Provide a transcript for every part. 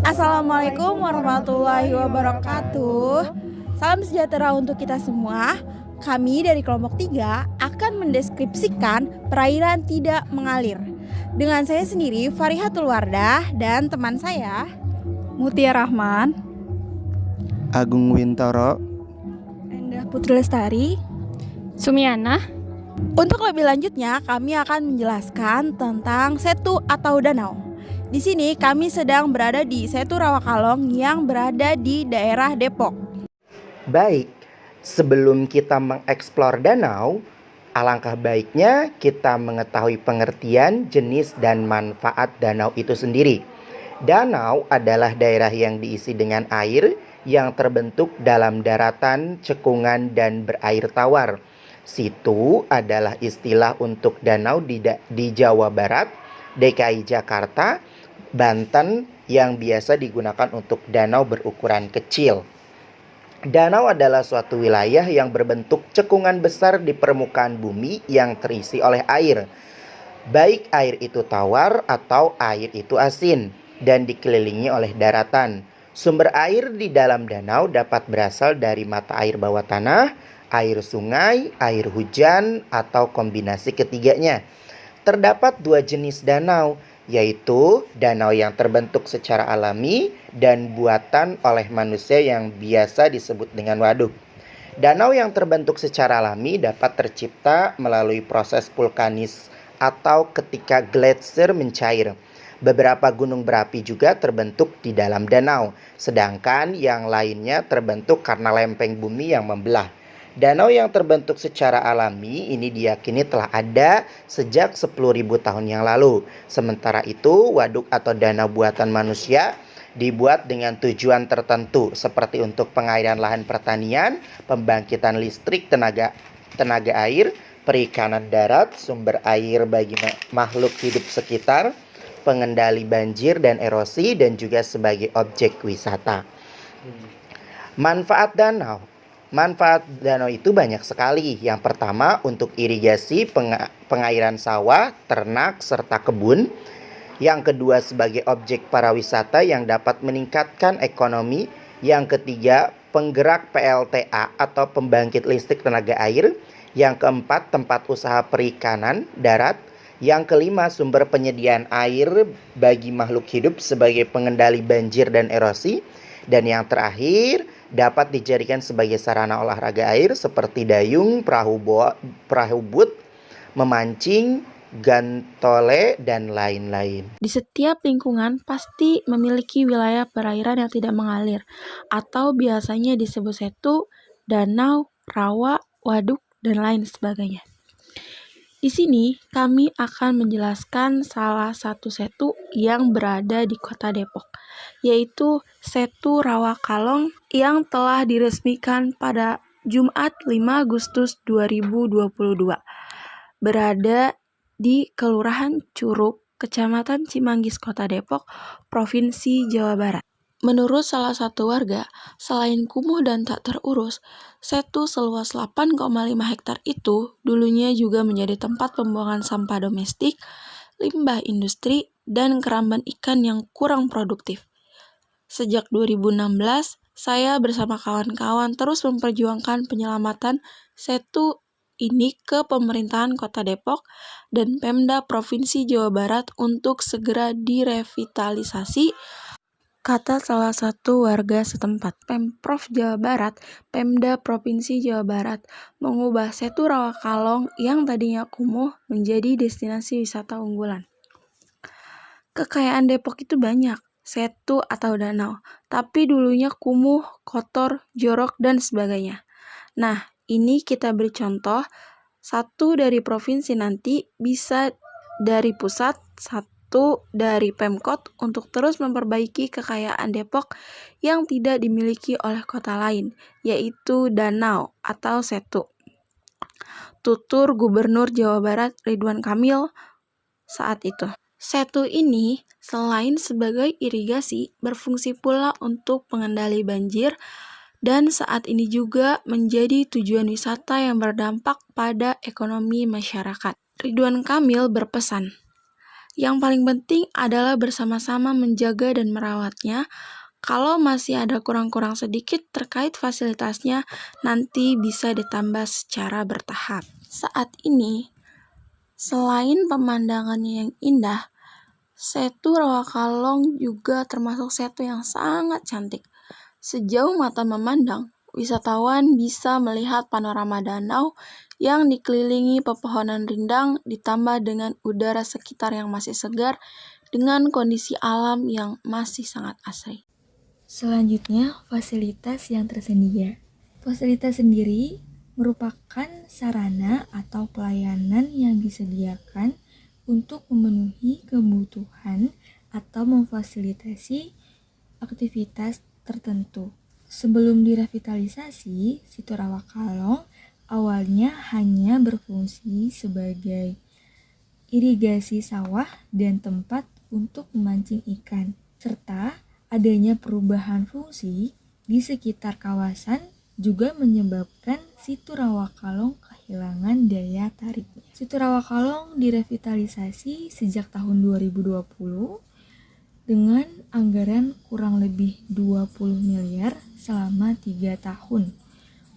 Assalamualaikum warahmatullahi wabarakatuh. Salam sejahtera untuk kita semua. Kami dari kelompok 3 akan mendeskripsikan perairan tidak mengalir. Dengan saya sendiri Farihatul Wardah dan teman saya Mutia Rahman, Agung Wintoro, Endah Putri Lestari. Sumiana. Untuk lebih lanjutnya kami akan menjelaskan tentang setu atau danau. Di sini kami sedang berada di Setu Rawakalong yang berada di daerah Depok. Baik, sebelum kita mengeksplor danau, alangkah baiknya kita mengetahui pengertian, jenis, dan manfaat danau itu sendiri. Danau adalah daerah yang diisi dengan air yang terbentuk dalam daratan, cekungan, dan berair tawar. Situ adalah istilah untuk danau di Jawa Barat, DKI Jakarta, Banten yang biasa digunakan untuk danau berukuran kecil. Danau adalah suatu wilayah yang berbentuk cekungan besar di permukaan bumi yang terisi oleh air. Baik air itu tawar atau air itu asin dan dikelilingi oleh daratan. Sumber air di dalam danau dapat berasal dari mata air bawah tanah, air sungai, air hujan, atau kombinasi ketiganya. Terdapat 2 jenis danau, yaitu danau yang terbentuk secara alami dan buatan oleh manusia yang biasa disebut dengan waduk. Danau yang terbentuk secara alami dapat tercipta melalui proses vulkanis atau ketika gletser mencair. Beberapa gunung berapi juga terbentuk di dalam danau, sedangkan yang lainnya terbentuk karena lempeng bumi yang membelah. Danau yang terbentuk secara alami ini diyakini telah ada sejak 10.000 tahun yang lalu. Sementara itu, waduk atau danau buatan manusia dibuat dengan tujuan tertentu seperti untuk pengairan lahan pertanian, pembangkitan listrik tenaga air, perikanan darat, sumber air bagi makhluk hidup sekitar, pengendali banjir dan erosi, dan juga sebagai objek wisata. Manfaat danau itu banyak sekali. Yang pertama untuk irigasi, pengairan sawah, ternak, serta kebun. Yang kedua sebagai objek para wisata yang dapat meningkatkan ekonomi. Yang ketiga penggerak PLTA atau pembangkit listrik tenaga air. Yang keempat tempat usaha perikanan darat. Yang kelima sumber penyediaan air bagi makhluk hidup sebagai pengendali banjir dan erosi. Dan yang terakhir dapat dijadikan sebagai sarana olahraga air seperti dayung, perahu boat, memancing, gantole, dan lain-lain. Di setiap lingkungan pasti memiliki wilayah perairan yang tidak mengalir atau biasanya disebut setu, danau, rawa, waduk, dan lain sebagainya. Di sini kami akan menjelaskan salah satu setu yang berada di Kota Depok, yaitu Setu Rawakalong yang telah diresmikan pada Jumat 5 Agustus 2022. Berada di Kelurahan Curug, Kecamatan Cimanggis, Kota Depok, Provinsi Jawa Barat. Menurut salah satu warga, selain kumuh dan tak terurus, setu seluas 8,5 hektar itu dulunya juga menjadi tempat pembuangan sampah domestik, limbah industri, dan keramban ikan yang kurang produktif. Sejak 2016, saya bersama kawan-kawan terus memperjuangkan penyelamatan setu ini ke pemerintahan Kota Depok dan Pemda Provinsi Jawa Barat untuk segera direvitalisasi, kata salah satu warga setempat. Pemprov Jawa Barat, Pemda Provinsi Jawa Barat mengubah Setu Rawakalong yang tadinya kumuh menjadi destinasi wisata unggulan. Kekayaan Depok itu banyak, setu atau danau, tapi dulunya kumuh, kotor, jorok, dan sebagainya. Nah, ini kita beri contoh, satu dari provinsi nanti bisa dari pusat, satu dari Pemkot untuk terus memperbaiki kekayaan Depok yang tidak dimiliki oleh kota lain, yaitu danau atau setu. Tutur Gubernur Jawa Barat Ridwan Kamil saat itu. Setu ini selain sebagai irigasi berfungsi pula untuk pengendali banjir dan saat ini juga menjadi tujuan wisata yang berdampak pada ekonomi masyarakat. Ridwan Kamil berpesan, Yang paling penting adalah bersama-sama menjaga dan merawatnya. Kalau masih ada kurang-kurang sedikit terkait fasilitasnya, nanti bisa ditambah secara bertahap. Saat ini, selain pemandangannya yang indah, Setu Rawakalong juga termasuk setu yang sangat cantik. Sejauh mata memandang, wisatawan bisa melihat panorama danau yang dikelilingi pepohonan rindang ditambah dengan udara sekitar yang masih segar dengan kondisi alam yang masih sangat asri. Selanjutnya, fasilitas yang tersedia. Fasilitas sendiri merupakan sarana atau pelayanan yang disediakan untuk memenuhi kebutuhan atau memfasilitasi aktivitas tertentu. Sebelum direvitalisasi, Situ Rawakalong awalnya hanya berfungsi sebagai irigasi sawah dan tempat untuk memancing ikan, serta adanya perubahan fungsi di sekitar kawasan juga menyebabkan Situ Rawakalong kehilangan daya tariknya. Situ Rawakalong direvitalisasi sejak tahun 2020 dengan anggaran kurang lebih 20 miliar selama 3 tahun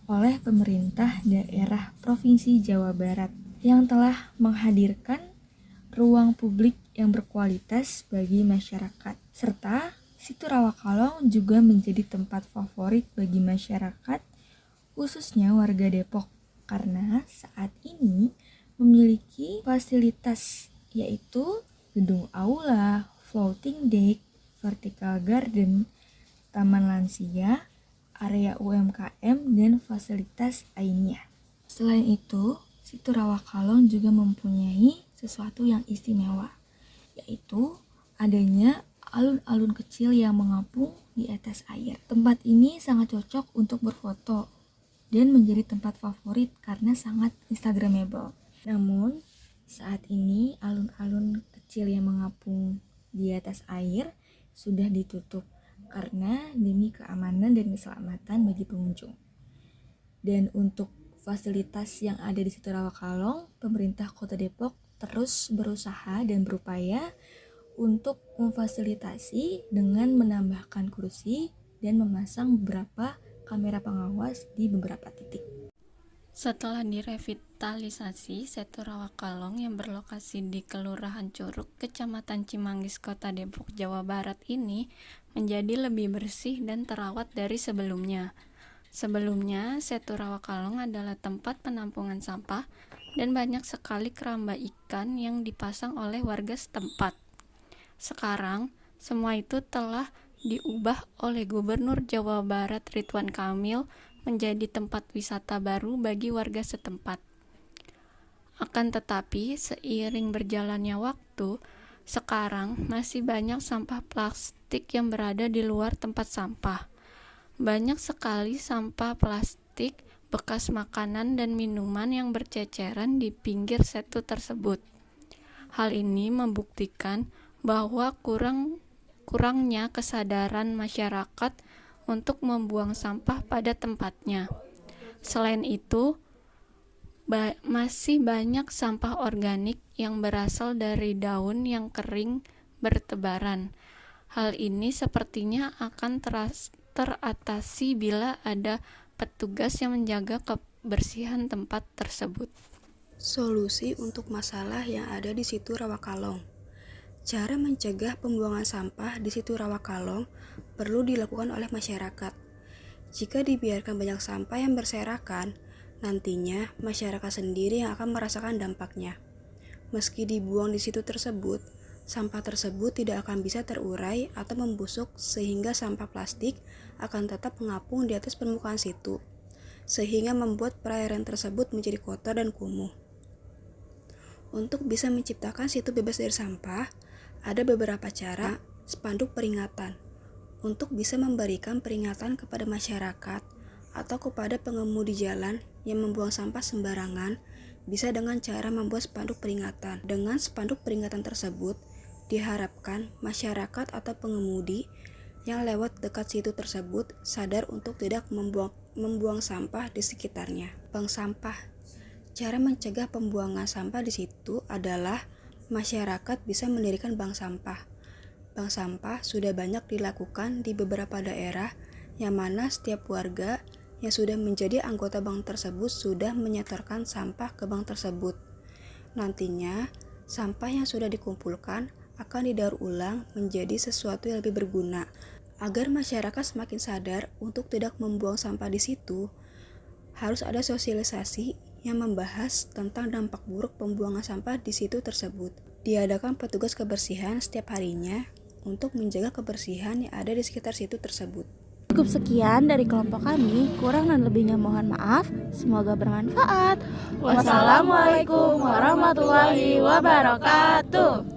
oleh pemerintah daerah Provinsi Jawa Barat yang telah menghadirkan ruang publik yang berkualitas bagi masyarakat, serta Situ Rawakalong juga menjadi tempat favorit bagi masyarakat, khususnya warga Depok, karena saat ini memiliki fasilitas yaitu gedung aula, floating deck, vertical garden, taman lansia, area UMKM, dan fasilitas lainnya. Selain itu, Situ Rawakalong juga mempunyai sesuatu yang istimewa, yaitu adanya alun-alun kecil yang mengapung di atas air. Tempat ini sangat cocok untuk berfoto dan menjadi tempat favorit karena sangat instagramable. Namun, saat ini alun-alun kecil yang mengapung di atas air sudah ditutup karena demi keamanan dan keselamatan bagi pengunjung. Dan untuk fasilitas yang ada di Situ Rawakalong, pemerintah Kota Depok terus berusaha dan berupaya untuk memfasilitasi dengan menambahkan kursi dan memasang beberapa kamera pengawas di beberapa titik. Setelah direvitalisasi, Setu Rawakalong yang berlokasi di Kelurahan Curug, Kecamatan Cimanggis, Kota Depok, Jawa Barat ini menjadi lebih bersih dan terawat dari sebelumnya. Sebelumnya, Setu Rawakalong adalah tempat penampungan sampah dan banyak sekali keramba ikan yang dipasang oleh warga setempat. Sekarang, semua itu telah diubah oleh Gubernur Jawa Barat Ridwan Kamil menjadi tempat wisata baru bagi warga setempat. Akan tetapi, seiring berjalannya waktu, sekarang masih banyak sampah plastik yang berada di luar tempat sampah. Banyak sekali sampah plastik, bekas makanan dan minuman yang berceceran di pinggir setu tersebut. Hal ini membuktikan bahwa kurangnya kesadaran masyarakat untuk membuang sampah pada tempatnya. Selain itu, masih banyak sampah organik yang berasal dari daun yang kering bertebaran. Hal ini sepertinya akan teratasi bila ada petugas yang menjaga kebersihan tempat tersebut. Solusi untuk masalah yang ada di Situ Rawakalong. Cara mencegah pembuangan sampah di Situ Rawakalong perlu dilakukan oleh masyarakat. Jika dibiarkan banyak sampah yang berserakan, nantinya masyarakat sendiri yang akan merasakan dampaknya. Meski dibuang di situ tersebut, sampah tersebut tidak akan bisa terurai atau membusuk sehingga sampah plastik akan tetap mengapung di atas permukaan situ, sehingga membuat perairan tersebut menjadi kotor dan kumuh. Untuk bisa menciptakan situ bebas dari sampah, ada beberapa cara spanduk peringatan untuk bisa memberikan peringatan kepada masyarakat atau kepada pengemudi jalan yang membuang sampah sembarangan. Bisa dengan cara membuat spanduk peringatan. Dengan spanduk peringatan tersebut, diharapkan masyarakat atau pengemudi yang lewat dekat situ tersebut sadar untuk tidak membuang sampah di sekitarnya. Bank sampah. Cara mencegah pembuangan sampah di situ adalah masyarakat bisa mendirikan bank sampah. Bank sampah sudah banyak dilakukan di beberapa daerah yang mana setiap warga yang sudah menjadi anggota bank tersebut sudah menyetorkan sampah ke bank tersebut. Nantinya, sampah yang sudah dikumpulkan akan didaur ulang menjadi sesuatu yang lebih berguna. Agar masyarakat semakin sadar untuk tidak membuang sampah di situ, harus ada sosialisasi yang membahas tentang dampak buruk pembuangan sampah di situ tersebut. Diadakan petugas kebersihan setiap harinya untuk menjaga kebersihan yang ada di sekitar situ tersebut. Cukup sekian dari kelompok kami, kurang dan lebihnya mohon maaf. Semoga bermanfaat. Wassalamualaikum warahmatullahi wabarakatuh.